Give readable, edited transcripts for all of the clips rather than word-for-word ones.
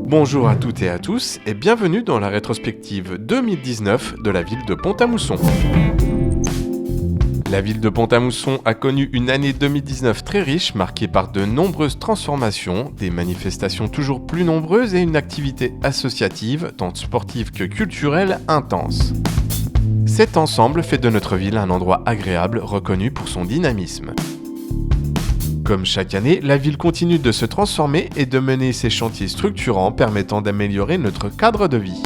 Bonjour à toutes et à tous et bienvenue dans la rétrospective 2019 de la ville de Pont-à-Mousson. La ville de Pont-à-Mousson a connu une année 2019 très riche, marquée par de nombreuses transformations, des manifestations toujours plus nombreuses et une activité associative, tant sportive que culturelle, intense. Cet ensemble fait de notre ville un endroit agréable, reconnu pour son dynamisme. Comme chaque année, la ville continue de se transformer et de mener ses chantiers structurants permettant d'améliorer notre cadre de vie.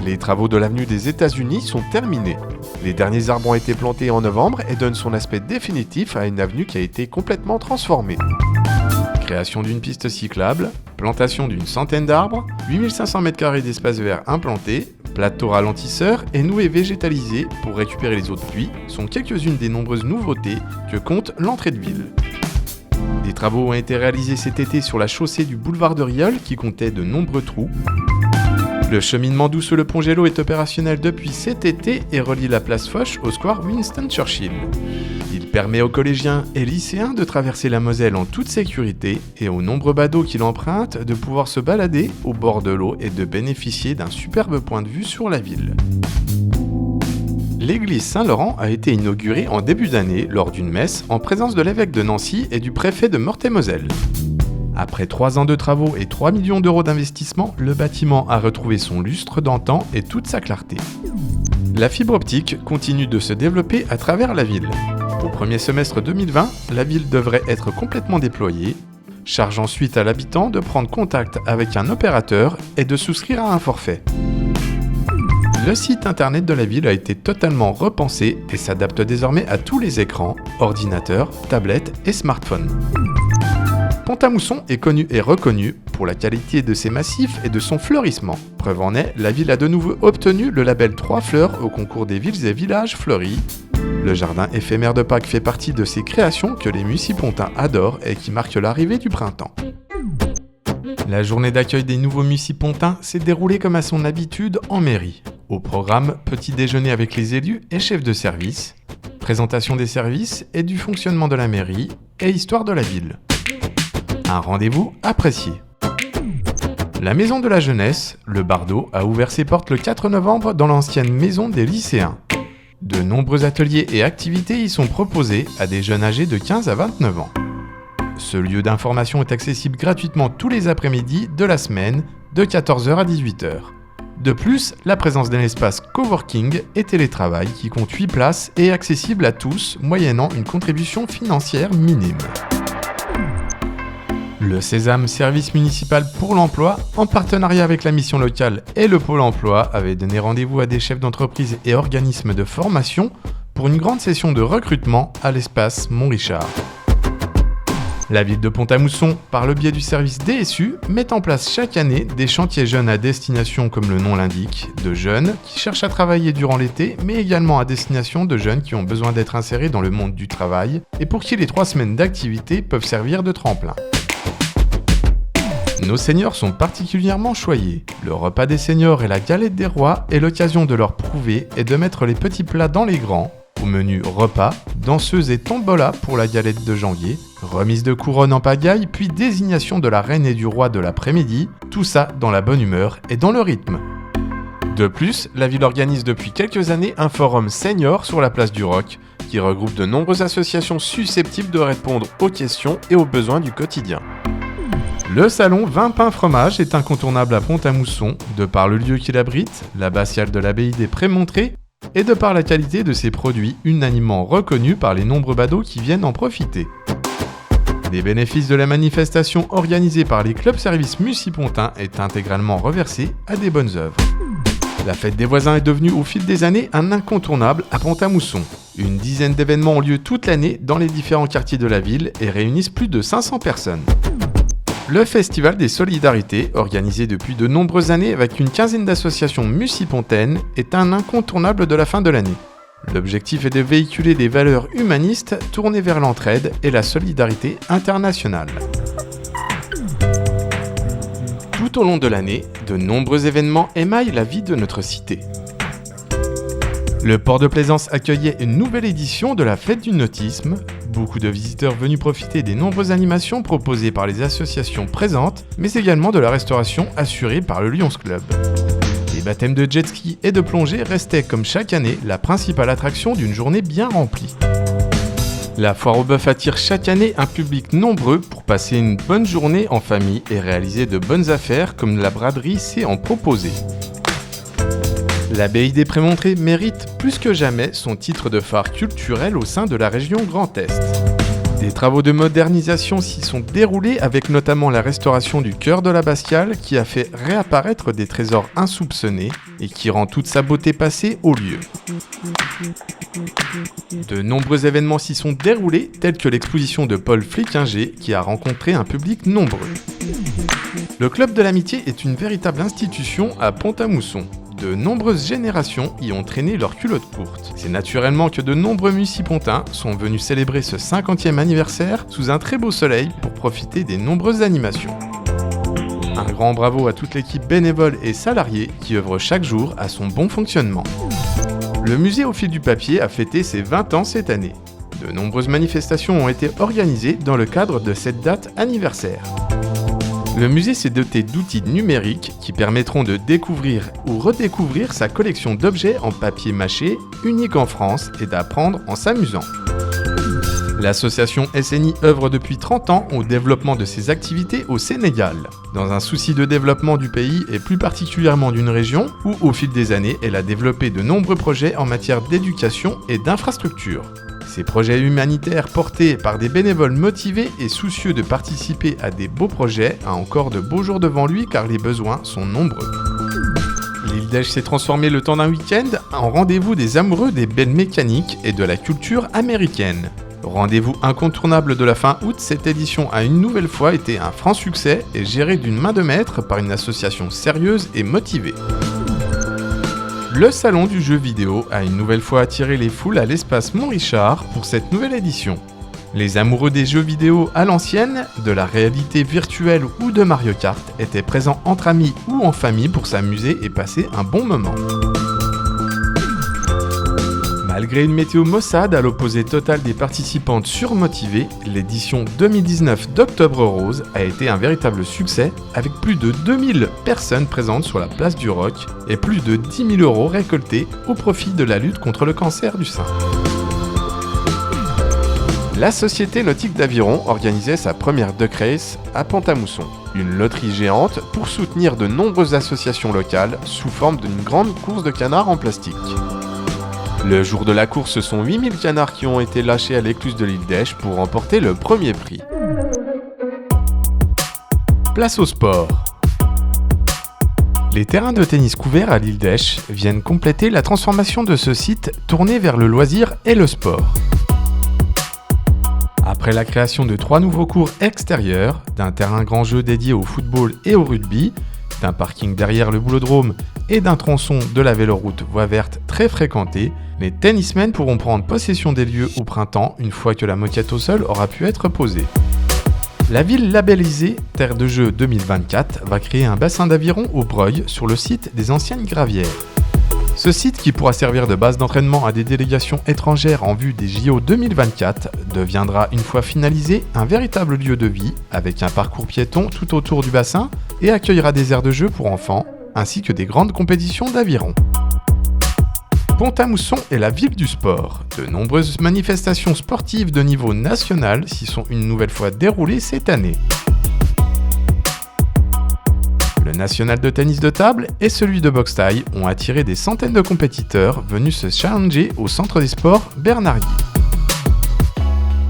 Les travaux de l'avenue des États-Unis sont terminés. Les derniers arbres ont été plantés en novembre et donnent son aspect définitif à une avenue qui a été complètement transformée. Création d'une piste cyclable, plantation d'une centaine d'arbres, 8500 m² d'espace vert implantés, plateau ralentisseur et nouées végétalisées pour récupérer les eaux de pluie sont quelques-unes des nombreuses nouveautés que compte l'entrée de ville. Des travaux ont été réalisés cet été sur la chaussée du boulevard de Rieul qui comptait de nombreux trous. Le cheminement doux sous le pont Gélo est opérationnel depuis cet été et relie la place Foch au square Winston Churchill. Il permet aux collégiens et lycéens de traverser la Moselle en toute sécurité et aux nombreux badauds qui l'empruntent de pouvoir se balader au bord de l'eau et de bénéficier d'un superbe point de vue sur la ville. L'église Saint-Laurent a été inaugurée en début d'année lors d'une messe en présence de l'évêque de Nancy et du préfet de Meurthe-et-Moselle. Après 3 ans de travaux et 3 millions d'euros d'investissement, le bâtiment a retrouvé son lustre d'antan et toute sa clarté. La fibre optique continue de se développer à travers la ville. Au premier semestre 2020, la ville devrait être complètement déployée, charge ensuite à l'habitant de prendre contact avec un opérateur et de souscrire à un forfait. Le site internet de la ville a été totalement repensé et s'adapte désormais à tous les écrans, ordinateurs, tablettes et smartphones. Pont-à-Mousson est connu et reconnu pour la qualité de ses massifs et de son fleurissement. Preuve en est, la ville a de nouveau obtenu le label 3 fleurs au concours des villes et villages fleuris. Le jardin éphémère de Pâques fait partie de ces créations que les Mucipontins adorent et qui marquent l'arrivée du printemps. La journée d'accueil des nouveaux Mucipontins s'est déroulée comme à son habitude en mairie. Au programme, petit déjeuner avec les élus et chefs de service, présentation des services et du fonctionnement de la mairie et histoire de la ville. Un rendez-vous apprécié. La Maison de la Jeunesse, le Bardo, a ouvert ses portes le 4 novembre dans l'ancienne maison des lycéens. De nombreux ateliers et activités y sont proposés à des jeunes âgés de 15 à 29 ans. Ce lieu d'information est accessible gratuitement tous les après-midi de la semaine, de 14h à 18h. De plus, la présence d'un espace coworking et télétravail qui compte 8 places est accessible à tous, moyennant une contribution financière minime. Le Sésame Service municipal pour l'emploi, en partenariat avec la mission locale et le Pôle emploi, avait donné rendez-vous à des chefs d'entreprise et organismes de formation pour une grande session de recrutement à l'espace Montrichard. La ville de Pont-à-Mousson, par le biais du service DSU, met en place chaque année des chantiers jeunes à destination, comme le nom l'indique, de jeunes qui cherchent à travailler durant l'été, mais également à destination de jeunes qui ont besoin d'être insérés dans le monde du travail et pour qui les 3 semaines d'activité peuvent servir de tremplin. Nos seniors sont particulièrement choyés. Le repas des seniors et la galette des rois est l'occasion de leur prouver et de mettre les petits plats dans les grands. Au menu repas, danseuse et tombola pour la galette de janvier, remise de couronne en pagaille, puis désignation de la reine et du roi de l'après-midi, tout ça dans la bonne humeur et dans le rythme. De plus, la ville organise depuis quelques années un forum senior sur la place du Roc, qui regroupe de nombreuses associations susceptibles de répondre aux questions et aux besoins du quotidien. Le salon Vin Pain Fromage est incontournable à Pont-à-Mousson, de par le lieu qu'il abrite, l'abbatiale de l'abbaye des Prémontrés, et de par la qualité de ses produits unanimement reconnus par les nombreux badauds qui viennent en profiter. Les bénéfices de la manifestation organisée par les clubs services mucipontins est intégralement reversé à des bonnes œuvres. La fête des voisins est devenue au fil des années un incontournable à Pont-à-Mousson. Une dizaine d'événements ont lieu toute l'année dans les différents quartiers de la ville et réunissent plus de 500 personnes. Le Festival des Solidarités, organisé depuis de nombreuses années avec une quinzaine d'associations mucipontaines, est un incontournable de la fin de l'année. L'objectif est de véhiculer des valeurs humanistes tournées vers l'entraide et la solidarité internationale. Tout au long de l'année, de nombreux événements émaillent la vie de notre cité. Le port de Plaisance accueillait une nouvelle édition de la Fête du Nautisme. Beaucoup de visiteurs venus profiter des nombreuses animations proposées par les associations présentes, mais également de la restauration assurée par le Lions Club. Les baptêmes de jet ski et de plongée restaient comme chaque année la principale attraction d'une journée bien remplie. La foire au bœuf attire chaque année un public nombreux pour passer une bonne journée en famille et réaliser de bonnes affaires comme la braderie sait en proposer. L'abbaye des Prémontrés mérite plus que jamais son titre de phare culturel au sein de la région Grand Est. Des travaux de modernisation s'y sont déroulés avec notamment la restauration du chœur de l'abbatiale qui a fait réapparaître des trésors insoupçonnés et qui rend toute sa beauté passée au lieu. De nombreux événements s'y sont déroulés tels que l'exposition de Paul Flickinger qui a rencontré un public nombreux. Le Club de l'Amitié est une véritable institution à Pont-à-Mousson. De nombreuses générations y ont traîné leurs culottes courtes. C'est naturellement que de nombreux mucipontins sont venus célébrer ce 50e anniversaire sous un très beau soleil pour profiter des nombreuses animations. Un grand bravo à toute l'équipe bénévole et salariée qui œuvre chaque jour à son bon fonctionnement. Le musée au fil du papier a fêté ses 20 ans cette année. De nombreuses manifestations ont été organisées dans le cadre de cette date anniversaire. Le musée s'est doté d'outils numériques qui permettront de découvrir ou redécouvrir sa collection d'objets en papier mâché, unique en France, et d'apprendre en s'amusant. L'association SNI œuvre depuis 30 ans au développement de ses activités au Sénégal, dans un souci de développement du pays et plus particulièrement d'une région où, au fil des années, elle a développé de nombreux projets en matière d'éducation et d'infrastructure. Ces projets humanitaires portés par des bénévoles motivés et soucieux de participer à des beaux projets a encore de beaux jours devant lui car les besoins sont nombreux. L'île d'Esch s'est transformée le temps d'un week-end en rendez-vous des amoureux des belles mécaniques et de la culture américaine. Rendez-vous incontournable de la fin août, cette édition a une nouvelle fois été un franc succès et gérée d'une main de maître par une association sérieuse et motivée. Le salon du jeu vidéo a une nouvelle fois attiré les foules à l'espace Montrichard pour cette nouvelle édition. Les amoureux des jeux vidéo à l'ancienne, de la réalité virtuelle ou de Mario Kart étaient présents entre amis ou en famille pour s'amuser et passer un bon moment. Malgré une météo maussade à l'opposé total des participantes surmotivées, l'édition 2019 d'Octobre Rose a été un véritable succès avec plus de 2000 personnes présentes sur la place du Roc et plus de 10 000 € récoltés au profit de la lutte contre le cancer du sein. La Société Nautique d'Aviron organisait sa première Duck Race à Pont-à-Mousson, une loterie géante pour soutenir de nombreuses associations locales sous forme d'une grande course de canards en plastique. Le jour de la course, ce sont 8000 canards qui ont été lâchés à l'écluse de l'île d'Esch pour remporter le premier prix. Place au sport. Les terrains de tennis couverts à l'île d'Esch viennent compléter la transformation de ce site tourné vers le loisir et le sport. Après la création de 3 nouveaux cours extérieurs, d'un terrain grand jeu dédié au football et au rugby, d'un parking derrière le boulodrome et d'un tronçon de la véloroute voie verte très fréquenté, les tennismen pourront prendre possession des lieux au printemps une fois que la moquette au sol aura pu être posée. La ville labellisée Terre de Jeux 2024 va créer un bassin d'aviron au Breuil sur le site des anciennes gravières. Ce site, qui pourra servir de base d'entraînement à des délégations étrangères en vue des JO 2024, deviendra une fois finalisé un véritable lieu de vie avec un parcours piéton tout autour du bassin et accueillera des aires de jeu pour enfants ainsi que des grandes compétitions d'aviron. Pont-à-Mousson est la ville du sport. De nombreuses manifestations sportives de niveau national s'y sont une nouvelle fois déroulées cette année. Le national de tennis de table et celui de boxe thaï ont attiré des centaines de compétiteurs venus se challenger au centre des sports Bernard Guy.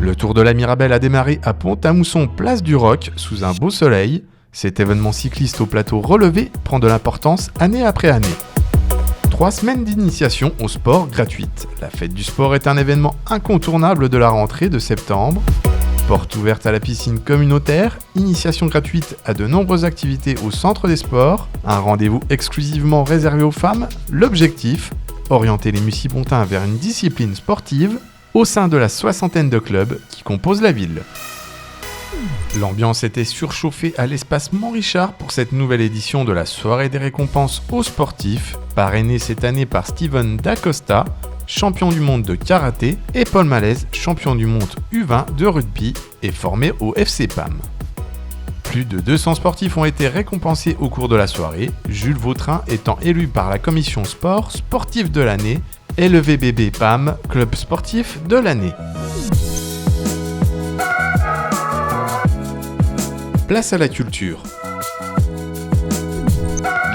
Le Tour de la Mirabelle a démarré à Pont-à-Mousson, place du Roc, sous un beau soleil. Cet événement cycliste au plateau relevé prend de l'importance année après année. 3 semaines d'initiation au sport gratuite. La fête du sport est un événement incontournable de la rentrée de septembre. Porte ouverte à la piscine communautaire, initiation gratuite à de nombreuses activités au centre des sports, un rendez-vous exclusivement réservé aux femmes, l'objectif, orienter les mucipontins vers une discipline sportive au sein de la 60aine de clubs qui composent la ville. L'ambiance était surchauffée à l'espace Montrichard pour cette nouvelle édition de la soirée des récompenses aux sportifs, parrainée cette année par Steven Dacosta, champion du monde de karaté, et Paul Malaise, champion du monde U20 de rugby et formé au FC PAM. Plus de 200 sportifs ont été récompensés au cours de la soirée, Jules Vautrin étant élu par la commission sport sportif de l'année et le VBB PAM club sportif de l'année. Place à la culture.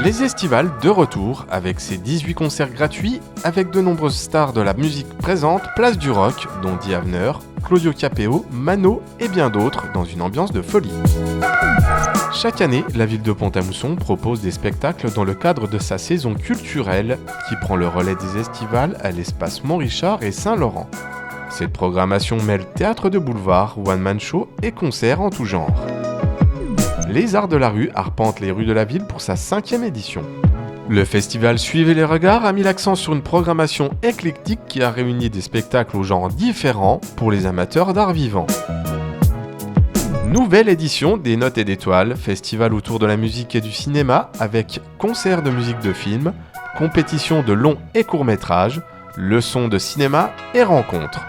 Les Estivales de retour avec ses 18 concerts gratuits avec de nombreuses stars de la musique présentes, place du rock, dont Die Havner, Claudio Capéo, Mano et bien d'autres dans une ambiance de folie. Chaque année, la ville de Pont-à-Mousson propose des spectacles dans le cadre de sa saison culturelle qui prend le relais des Estivales à l'espace Montrichard et Saint-Laurent. Cette programmation mêle théâtre de boulevard, one-man show et concerts en tout genre. Les Arts de la rue arpentent les rues de la ville pour sa 5e édition. Le festival Suivez les regards a mis l'accent sur une programmation éclectique qui a réuni des spectacles aux genres différents pour les amateurs d'art vivant. Nouvelle édition des Notes et d'étoiles, festival autour de la musique et du cinéma avec concerts de musique de film, compétition de longs et courts métrages, leçons de cinéma et rencontres.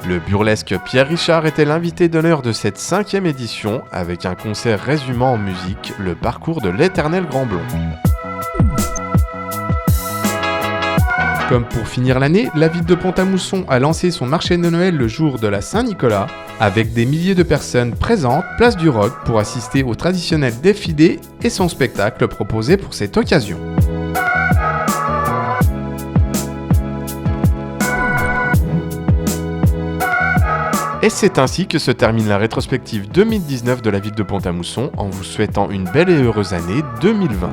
Le burlesque Pierre Richard était l'invité d'honneur de cette 5e édition avec un concert résumant en musique le parcours de l'éternel Grand Blond. Comme pour finir l'année, la ville de Pont-à-Mousson a lancé son marché de Noël le jour de la Saint-Nicolas avec des milliers de personnes présentes place du Roc pour assister au traditionnel défilé et son spectacle proposé pour cette occasion. Et c'est ainsi que se termine la rétrospective 2019 de la ville de Pont-à-Mousson en vous souhaitant une belle et heureuse année 2020.